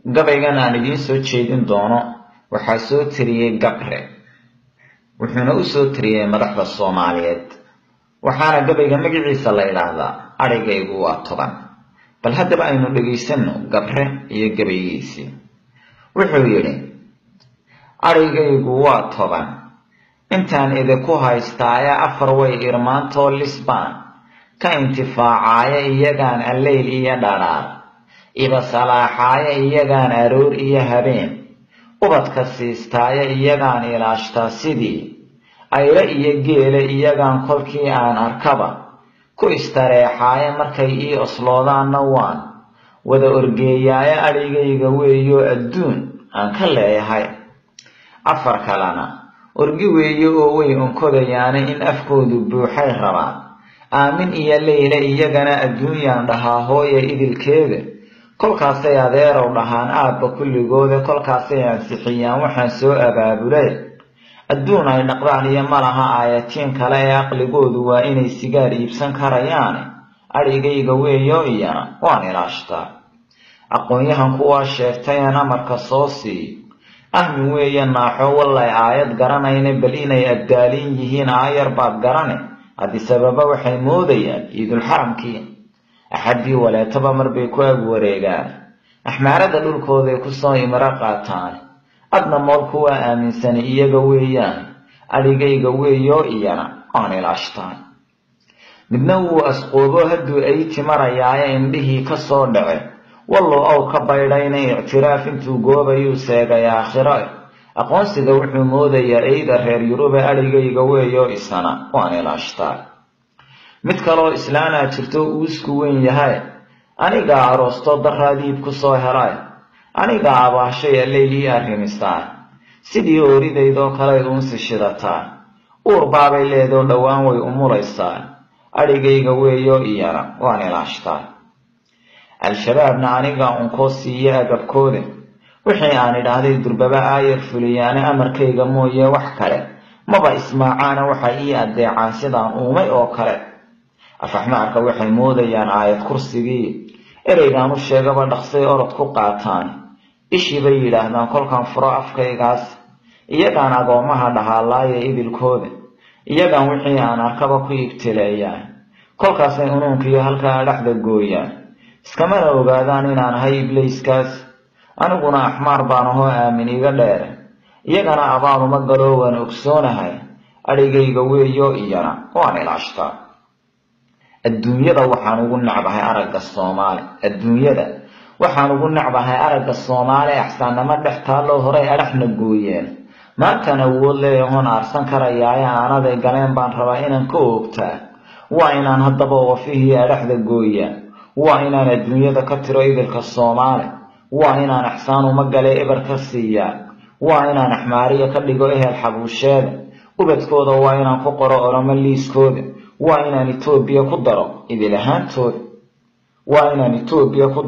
gabaygan aan idiin soo jeedin doono waxaa soo tiriyey Gabre wuxuuna u soo tiriyey madaxda Soomaaliyeed waxaana gabayga magaciisa la yiraahdaa arigaygu waa toban bal haddaba aynu dhageysano Gabre iyo gabaygiisii wuxuu yiri arigaygu waa toban intaan idinku haystaaya afar way irmaanto lisbaan ka intifaacaya iyagaan alleyl iyo dharaar iba salaaxaya iyagaan aroor iyo habeen ubadka siistaaya iyagaan ilaashtaa sidii ayra iyo geela iyagaan kolkii aan arkaba ku istareexaya markay ii osloodaanna waan wada orgeeyaaya arigayga weeyo adduun aan ka leeyahay afar kalena orgi weeyo oo way onkodayaana in afkoodu buuxay rabaan aamin iyo leyle iyagana adduunyaan dhahaa hooya idilkeeda kolkaasay adeerow dhahaan aabba kulligooda kolkaasay ansixiyaan waxaan soo abaabulay adduun ay dhaqdaan iyo malaha aayatiin kale ee aqligoodu waa inay sigaar iibsan karayaan arigayga weeyo iyana waan ilaashtaa aqoonyahan kuwaa sheegtayaan amarka soo sii ahmin weeye naaxo wallay aayad garanayna bal inay abdaalin yihiin aayar baad garane haddii sababa waxay moodayaan ciidulxaramkii axadii waleetaba marbay ku ag wareegaan axmaarada dhulkooday kusoo imro qaataan adna mool kuwaa aaminsan iyaga weeyaan arigayga weeyo iyana aan ilaashtaan midna wuu asqoobo hadduu ayti marayaaye indhihii ka soo dhace wallow aw ka baydhayna ictiraaf intuu goobayuu seegay aakhiro aqoonsiga wuxuu moodayaa eyda reer yurube arigayga weeyo isana waan ilaashtaa mid kaloo islaanaa jirto uusku weyn yahay anigaa aroosto daraadiib ku soo helay anigaa abaashay alleylii arrimistaa sidii ooridaydoo kaley uunsi shidataa uur baabay leedoo dhowaan way umulaysaa arigayga weeyo iyana waan ilaashtaa al-shabaabna anigaa unkoo siiye agabkooda wixii aan idhaahday durbaba aayar fuliyaane amarkayga mooye wax kale maba ismaacaana waxa ii addeecaan sidaan uumay oo kale afaxmaarka waxay moodayaan aayad kursigii ereygaan u sheegaba dhaqsay orod ku qaataan ishii bay yidhaahdaan kolkaan furo afkaygaas iyagaan agoomaha dhahaalaaya idilkooda iyagaan wixii aan arkaba ku ibtileeyaan kolkaasay unuunkiyo halkaa dhexda gooyaan iskamana ogaadaan inaan ahay ibliiskaas aniguna axmaar baan ahoo aamin iga dheere iyagana abaanuma galoo waan ogsoonahay arigayga weeyo iyana waan ilaashtaa adduunyada waxaan ugu necbahay aragga Soomaali axsaannama dhex taalloo horay adhaxna gooyeen maantaan awood leeyahoon aarsan karayaaye aanaday galeen baan rabaa inaan ka oogtaa waa inaan haddaba wafihii adhaxda gooyaa waa inaan adduunyada ka tiro idilka Soomaali waa inaan axsaan uma gale eber ka siiyaa waa inaan axmaariya ka dhigo ehel xabuusheeda ubadkooda waa inaan ku qoro oramo liiskooda waa inaan Itoobiya ku daro idil ahaantooda waa inaan Itoobiya ku